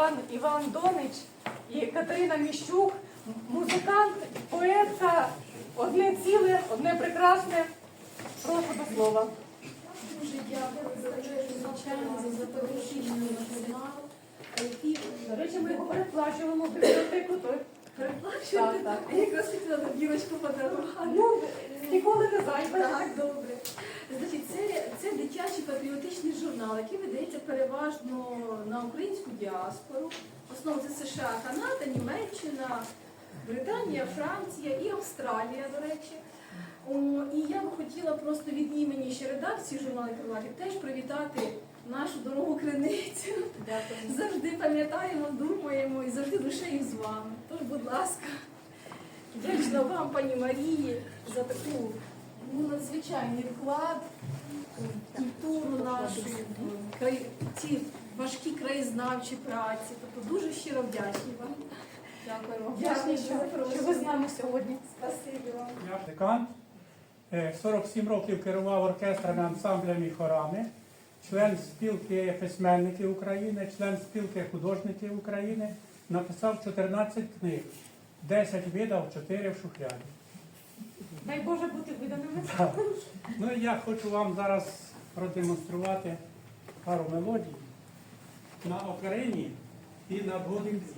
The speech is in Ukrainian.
пан Іван Донич і Катерина Міщук, музикант, поетка, одне ціле, одне прекрасне. Прошу до слова. Дуже дякую за те, звичайно, за запрошення на журнал. До речі, ми його переплачуємо в бібліотеку. Переплачуєте? Так. Я якраз хотіла на дівочку подарувати. Ну, ніколи не зайве. Так, добре. Значить, це дитячий патріотичний журнал, який видається переважно на українську діаспору. В основному це США, Канада, Німеччина, Британія, Франція і Австралія, до речі. І я б хотіла просто від імені ще редакції журналу «Криваків» теж привітати нашу дорогу криницю. Дякую. Завжди пам'ятаємо, думаємо і завжди душею з вами. Тож, будь ласка, вдячна вам, пані Марії, за таку надзвичайний вклад в культуру нашу, ці важкі краєзнавчі праці. Тобто дуже щиро вдячні вам. Дякуємо. Дякую, Що ви з нами сьогодні. Спасибі вам. Я музикант, 47 років керував оркестрами, ансамблями і хорами, член спілки письменників України, член спілки художників України, написав 14 книг, 10 видав, 4 в шухляді. Дай Боже бути виданими. Так. Ну і я хочу вам зараз продемонструвати пару мелодій на окарині і на будинці.